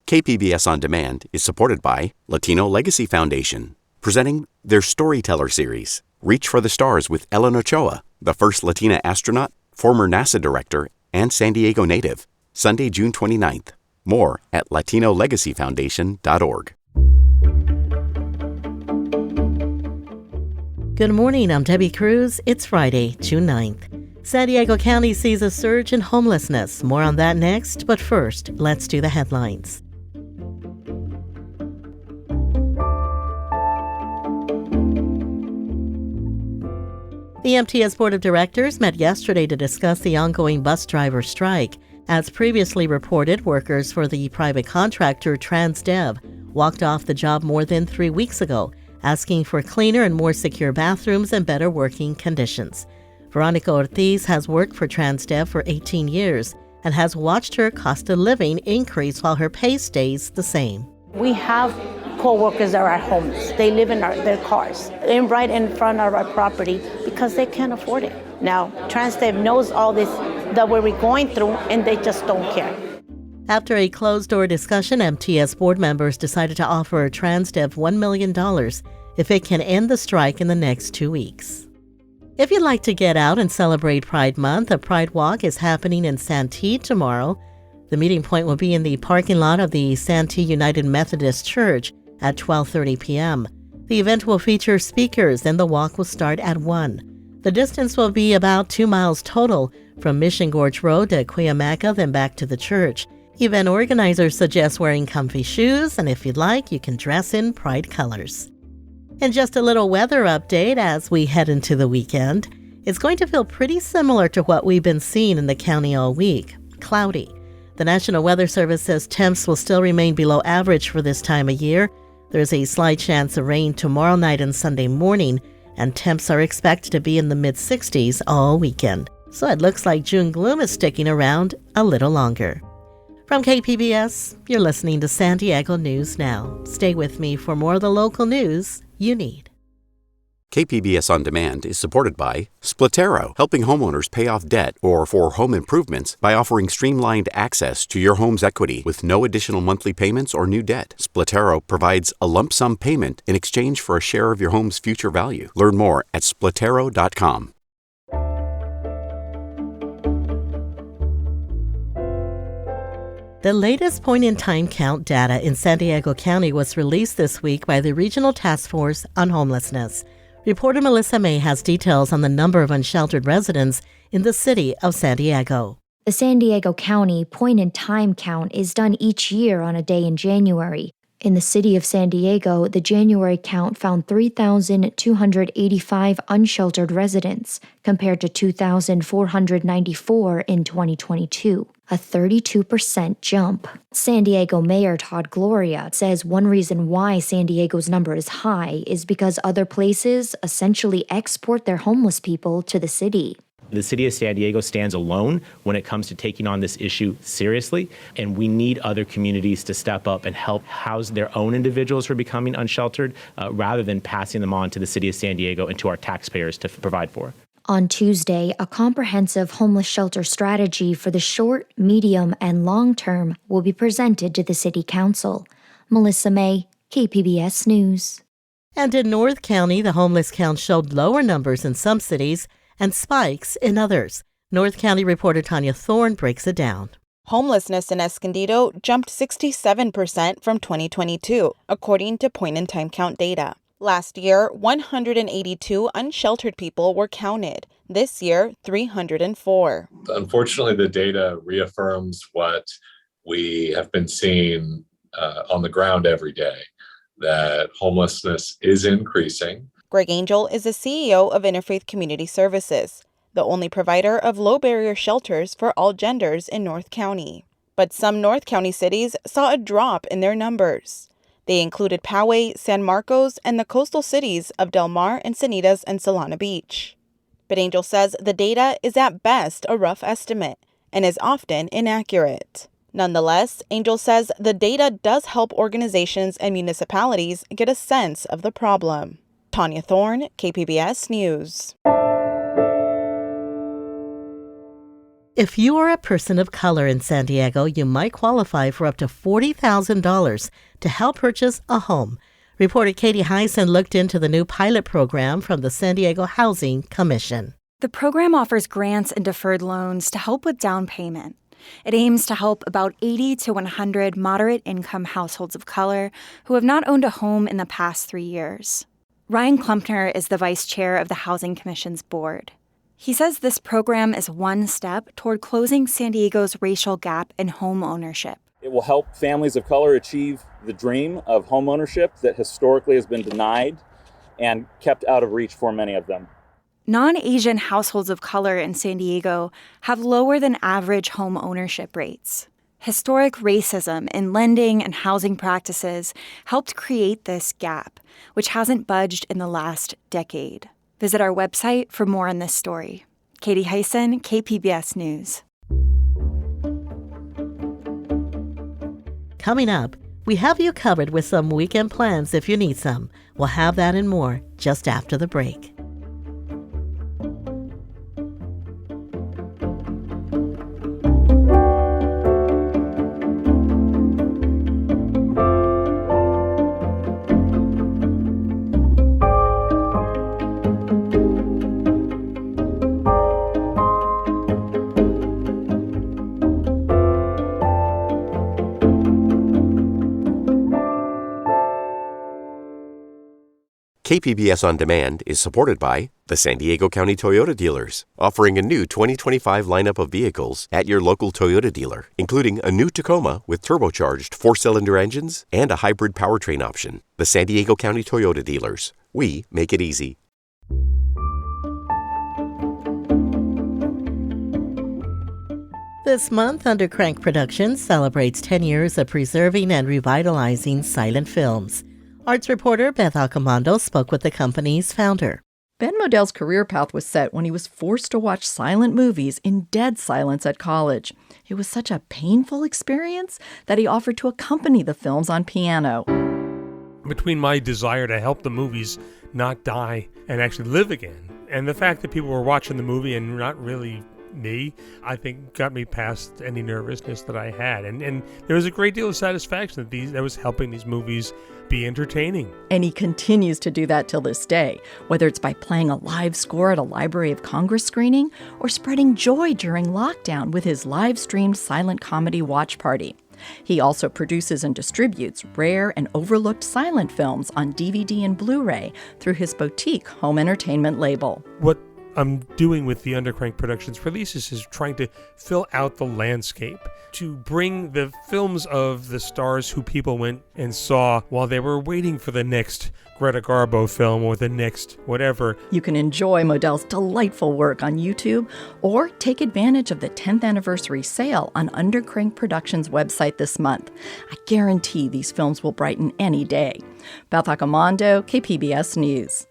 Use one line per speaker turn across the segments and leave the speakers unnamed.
KPBS On Demand is supported by Latino Legacy Foundation, presenting their Storyteller series, Reach for the Stars with Ellen Ochoa, the first Latina astronaut, former NASA director, and San Diego native. Sunday, June 29th. More at latinolegacyfoundation.org.
Good morning, I'm Debbie Cruz. It's Friday, June 9th. San Diego County sees a surge in homelessness. More on that next, but first, let's do the headlines. The MTS Board of Directors met yesterday to discuss the ongoing bus driver strike. As previously reported, workers for the private contractor Transdev walked off the job more than 3 weeks ago, asking for cleaner and more secure bathrooms and better working conditions. Veronica Ortiz has worked for Transdev for 18 years and has watched her cost of living increase while her pay stays the same.
We have co-workers that are homeless. They live in their cars and right in front of our property because they can't afford it. Now, Transdev knows all this that we're going through and they just don't care.
After a closed-door discussion, MTS board members decided to offer Transdev $1 million if it can end the strike in the next 2 weeks. If you'd like to get out and celebrate Pride Month, a Pride Walk is happening in Santee tomorrow. The meeting point will be in the parking lot of the Santee United Methodist Church at 12:30 p.m. The event will feature speakers and the walk will start at 1. The distance will be about 2 miles total from Mission Gorge Road to Cuyamaca, then back to the church. Event organizers suggest wearing comfy shoes, and if you'd like, you can dress in Pride colors. And just a little weather update as we head into the weekend. It's going to feel pretty similar to what we've been seeing in the county all week. Cloudy. The National Weather Service says temps will still remain below average for this time of year. There's a slight chance of rain tomorrow night and Sunday morning, and temps are expected to be in the mid-60s all weekend. So it looks like June gloom is sticking around a little longer. From KPBS, you're listening to San Diego News Now. Stay with me for more of the local news you need.
KPBS On Demand is supported by Splatero, helping homeowners pay off debt or for home improvements by offering streamlined access to your home's equity with no additional monthly payments or new debt. Splatero provides a lump sum payment in exchange for a share of your home's future value. Learn more at splatero.com.
The latest point-in-time count data in San Diego County was released this week by the Regional Task Force on Homelessness. Reporter Melissa May has details on the number of unsheltered residents in the city of San Diego.
The San Diego County point-in-time count is done each year on a day in January. In the city of San Diego, the January count found 3,285 unsheltered residents, compared to 2,494 in 2022, a 32% jump. San Diego Mayor Todd Gloria says one reason why San Diego's number is high is because other places essentially export their homeless people to the city.
The city of San Diego stands alone when it comes to taking on this issue seriously, and we need other communities to step up and help house their own individuals who are becoming unsheltered rather than passing them on to the city of San Diego and to our taxpayers to provide for.
On Tuesday, a comprehensive homeless shelter strategy for the short, medium, and long term will be presented to the City Council. Melissa May, KPBS News.
And in North County, the homeless count showed lower numbers in some cities and spikes in others. North County reporter Tanya Thorne breaks it down.
Homelessness in Escondido jumped 67% from 2022, according to point-in-time count data. Last year, 182 unsheltered people were counted. This year, 304.
Unfortunately, the data reaffirms what we have been seeing on the ground every day, that homelessness is increasing.
Greg Angel is the CEO of Interfaith Community Services, the only provider of low-barrier shelters for all genders in North County. But some North County cities saw a drop in their numbers. They included Poway, San Marcos, and the coastal cities of Del Mar, Encinitas, and Solana Beach. But Angel says the data is at best a rough estimate and is often inaccurate. Nonetheless, Angel says the data does help organizations and municipalities get a sense of the problem. Tanya Thorne, KPBS News.
If you are a person of color in San Diego, you might qualify for up to $40,000 to help purchase a home. Reporter Katie Hyson looked into the new pilot program from the San Diego Housing Commission.
The program offers grants and deferred loans to help with down payment. It aims to help about 80 to 100 moderate-income households of color who have not owned a home in the past 3 years. Ryan Klumpner is the vice chair of the Housing Commission's board. He says this program is one step toward closing San Diego's racial gap in home ownership.
It will help families of color achieve the dream of home ownership that historically has been denied and kept out of reach for many of them.
Non-Asian households of color in San Diego have lower than average home ownership rates. Historic racism in lending and housing practices helped create this gap, which hasn't budged in the last decade. Visit our website for more on this story. Katie Hyson, KPBS News.
Coming up, we have you covered with some weekend plans if you need some. We'll have that and more just after the break.
KPBS On Demand is supported by the San Diego County Toyota dealers, offering a new 2025 lineup of vehicles at your local Toyota dealer, including a new Tacoma with turbocharged 4-cylinder engines and a hybrid powertrain option. The San Diego County Toyota dealers. We make it easy.
This month, Undercrank Productions celebrates 10 years of preserving and revitalizing silent films. Arts reporter Beth Accomando spoke with the company's founder.
Ben Modell's career path was set when he was forced to watch silent movies in dead silence at college. It was such a painful experience that he offered to accompany the films on piano.
Between my desire to help the movies not die and actually live again, and the fact that people were watching the movie and not really me, I think got me past any nervousness that I had. And there was a great deal of satisfaction that was helping these movies be entertaining.
And he continues to do that till this day, whether it's by playing a live score at a Library of Congress screening or spreading joy during lockdown with his live-streamed silent comedy watch party. He also produces and distributes rare and overlooked silent films on DVD and Blu-ray through his boutique home entertainment label.
What I'm doing with the Undercrank Productions releases is trying to fill out the landscape, to bring the films of the stars who people went and saw while they were waiting for the next Greta Garbo film or the next whatever.
You can enjoy Modell's delightful work on YouTube or take advantage of the 10th anniversary sale on Undercrank Productions' website this month. I guarantee these films will brighten any day. Beth Accomando, KPBS News.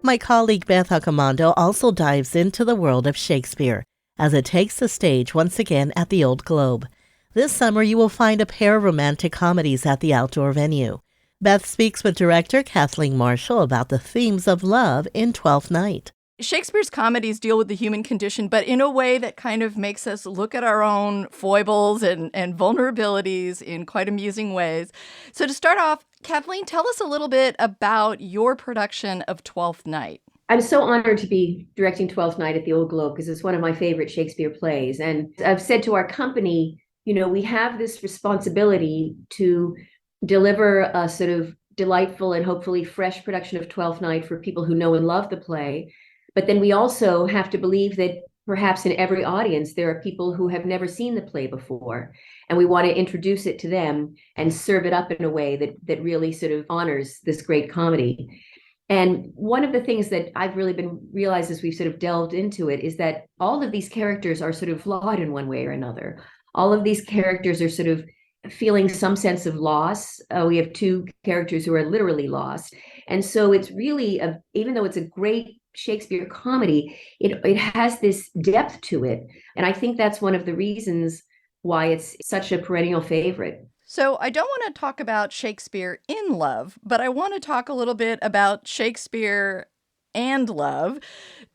My colleague Beth Accomando also dives into the world of Shakespeare as it takes the stage once again at the Old Globe. This summer, you will find a pair of romantic comedies at the outdoor venue. Beth speaks with director Kathleen Marshall about the themes of love in Twelfth Night.
Shakespeare's comedies deal with the human condition, but in a way that kind of makes us look at our own foibles and vulnerabilities in quite amusing ways. So to start off, Kathleen, tell us a little bit about your production of Twelfth Night.
I'm so honored to be directing Twelfth Night at the Old Globe because it's one of my favorite Shakespeare plays. And I've said to our company, we have this responsibility to deliver a sort of delightful and hopefully fresh production of Twelfth Night for people who know and love the play. But then we also have to believe that perhaps in every audience, there are people who have never seen the play before. And we want to introduce it to them and serve it up in a way that really sort of honors this great comedy. And one of the things that I've really been realized as we've sort of delved into it is that all of these characters are sort of flawed in one way or another. All of these characters are sort of feeling some sense of loss. We have two characters who are literally lost. And so it's really, even though it's a great Shakespeare comedy, it has this depth to it. And I think that's one of the reasons why it's such a perennial favorite.
So I don't want to talk about Shakespeare in love, but I want to talk a little bit about Shakespeare and love.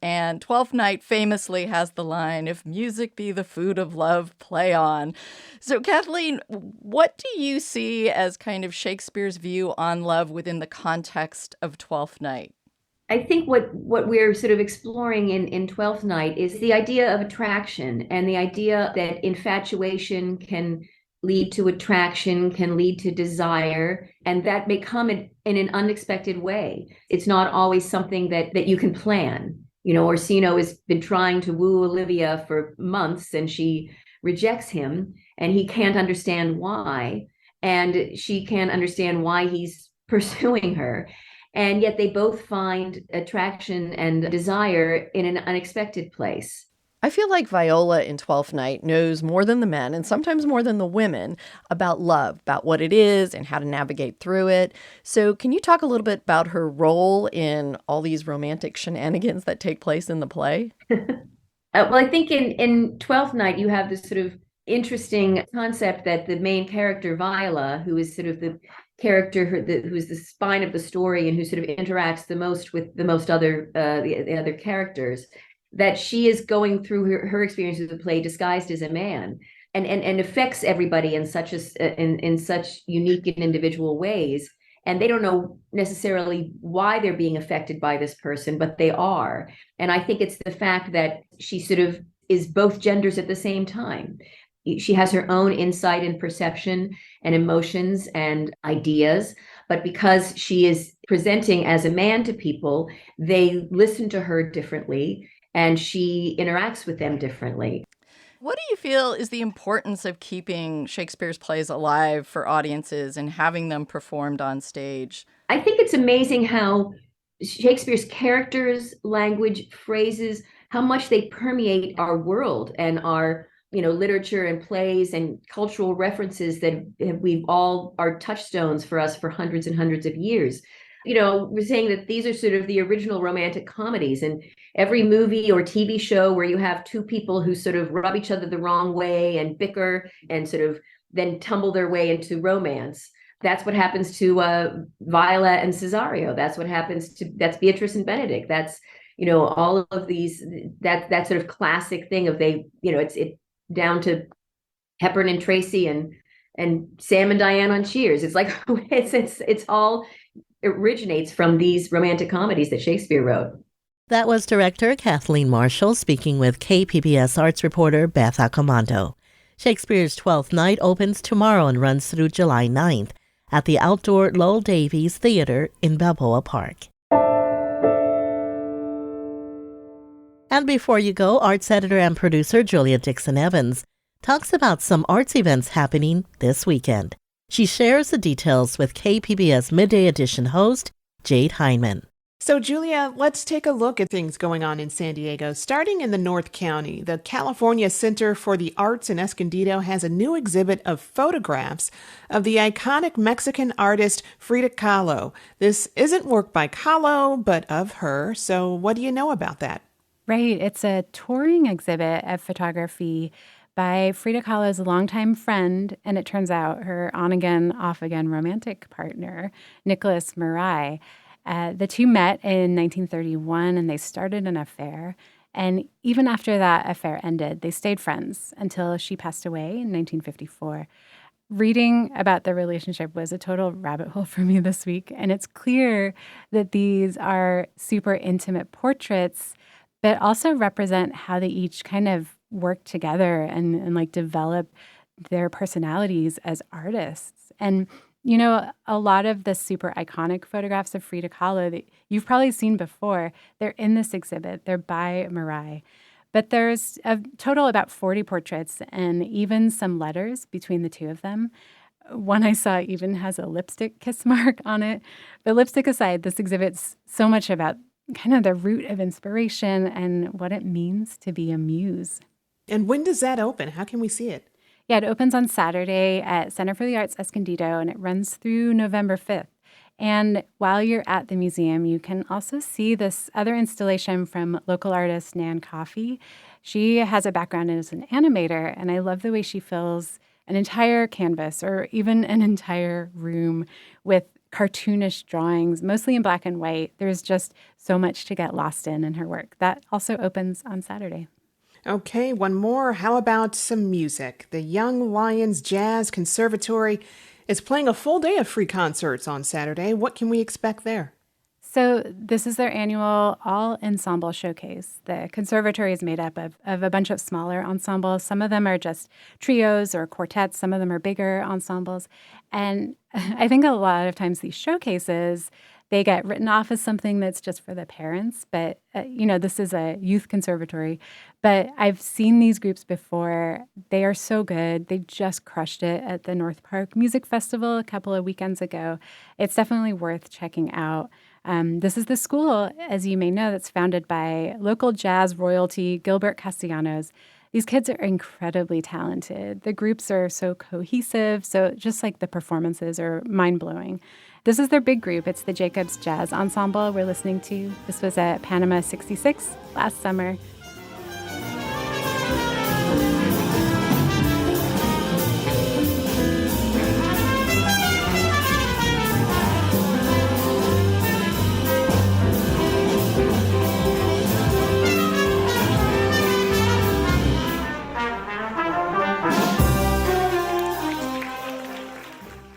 And Twelfth Night famously has the line, "If music be the food of love, play on." So Kathleen, what do you see as kind of Shakespeare's view on love within the context of Twelfth Night?
I think what we're sort of exploring in Twelfth Night is the idea of attraction and the idea that infatuation can lead to attraction, can lead to desire, and that may come in an unexpected way. It's not always something that you can plan. You know, Orsino has been trying to woo Olivia for months and she rejects him and he can't understand why. And she can't understand why he's pursuing her. And yet they both find attraction and desire in an unexpected place.
I feel like Viola in Twelfth Night knows more than the men, and sometimes more than the women, about love, about what it is and how to navigate through it. So can you talk a little bit about her role in all these romantic shenanigans that take place in the play?
Well, I think in Twelfth Night, you have this sort of interesting concept that the main character, Viola, who is sort of the character who's the spine of the story and who sort of interacts the most with the other characters, that she is going through her experience of the play disguised as a man and affects everybody in such unique and individual ways. And they don't know necessarily why they're being affected by this person, but they are. And I think it's the fact that she sort of is both genders at the same time. She has her own insight and perception and emotions and ideas, but because she is presenting as a man to people, they listen to her differently and she interacts with them differently.
What do you feel is the importance of keeping Shakespeare's plays alive for audiences and having them performed on stage?
I think it's amazing how Shakespeare's characters, language, phrases, how much they permeate our world and our literature and plays and cultural references that we've all are touchstones for us for hundreds and hundreds of years. We're saying that these are sort of the original romantic comedies, and every movie or TV show where you have two people who sort of rub each other the wrong way and bicker and sort of then tumble their way into romance. That's what happens to Viola and Cesario. That's Beatrice and Benedict. That's all of these that sort of classic thing of it's down to Hepburn and Tracy and Sam and Diane on Cheers. It's like it's all originates from these romantic comedies that Shakespeare wrote.
That was director Kathleen Marshall speaking with KPBS arts reporter Beth Accomando. Shakespeare's Twelfth Night opens tomorrow and runs through July 9th at the outdoor Lowell Davies Theater in Balboa Park. And before you go, arts editor and producer Julia Dixon-Evans talks about some arts events happening this weekend. She shares the details with KPBS Midday Edition host Jade Heinman.
So, Julia, let's take a look at things going on in San Diego. Starting in the North County, the California Center for the Arts in Escondido has a new exhibit of photographs of the iconic Mexican artist Frida Kahlo. This isn't work by Kahlo, but of her. So what do you know about that?
Right. It's a touring exhibit of photography by Frida Kahlo's longtime friend, and it turns out her on-again, off-again romantic partner, Nicholas Marais. The two met in 1931, and they started an affair. And even after that affair ended, they stayed friends until she passed away in 1954. Reading about their relationship was a total rabbit hole for me this week, and it's clear that these are super intimate portraits, but also represent how they each kind of work together and like develop their personalities as artists. And a lot of the super iconic photographs of Frida Kahlo that you've probably seen before, they're in this exhibit. They're by Marais. But there's a total about 40 portraits and even some letters between the two of them. One I saw even has a lipstick kiss mark on it. But lipstick aside, this exhibit's so much about kind of the root of inspiration and what it means to be a muse.
And when does that open? How can we see it?
Yeah, it opens on Saturday at Center for the Arts Escondido, and it runs through November 5th. And while you're at the museum, you can also see this other installation from local artist Nan Coffey. She has a background as an animator, and I love the way she fills an entire canvas or even an entire room with cartoonish drawings, mostly in black and white. There's just so much to get lost in her work. That also opens on Saturday.
Okay, one more. How about some music? The Young Lions Jazz Conservatory is playing a full day of free concerts on Saturday. What can we expect there?
So this is their annual all-ensemble showcase. The conservatory is made up of a bunch of smaller ensembles. Some of them are just trios or quartets. Some of them are bigger ensembles. And I think a lot of times these showcases, they get written off as something that's just for the parents. But, this is a youth conservatory. But I've seen these groups before. They are so good. They just crushed it at the North Park Music Festival a couple of weekends ago. It's definitely worth checking out. This is the school, as you may know, that's founded by local jazz royalty Gilbert Castellanos. These kids are incredibly talented. The groups are so cohesive, so just like the performances are mind-blowing. This is their big group. It's the Jacobs Jazz Ensemble we're listening to. This was at Panama 66 last summer.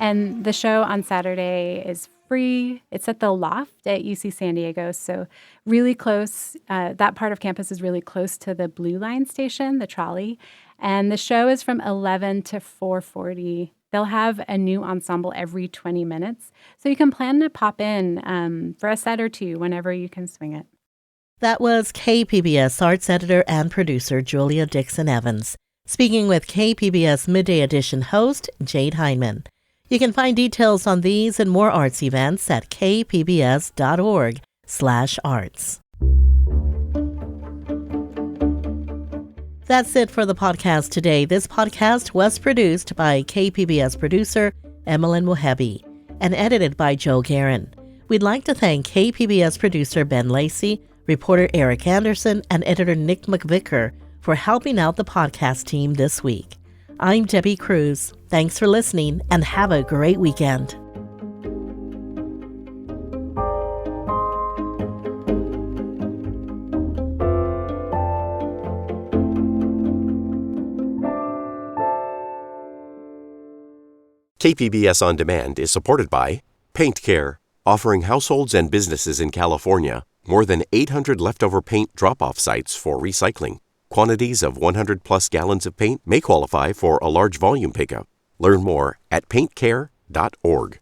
And the show on Saturday is free. It's at the Loft at UC San Diego, so really close. That part of campus is really close to the Blue Line station, the trolley. And the show is from 11 to 4:40. They'll have a new ensemble every 20 minutes, so you can plan to pop in for a set or two whenever you can swing it.
That was KPBS arts editor and producer Julia Dixon Evans, speaking with KPBS Midday Edition host Jade Heinman. You can find details on these and more arts events at kpbs.org/arts. That's it for the podcast today. This podcast was produced by KPBS producer Emmeline Mohebi and edited by Joe Guerin. We'd like to thank KPBS producer Ben Lacey, reporter Eric Anderson, and editor Nick McVicker for helping out the podcast team this week. I'm Debbie Cruz. Thanks for listening and have a great weekend.
KPBS On Demand is supported by Paint Care, offering households and businesses in California more than 800 leftover paint drop-off sites for recycling. Quantities of 100-plus gallons of paint may qualify for a large volume pickup. Learn more at paintcare.org.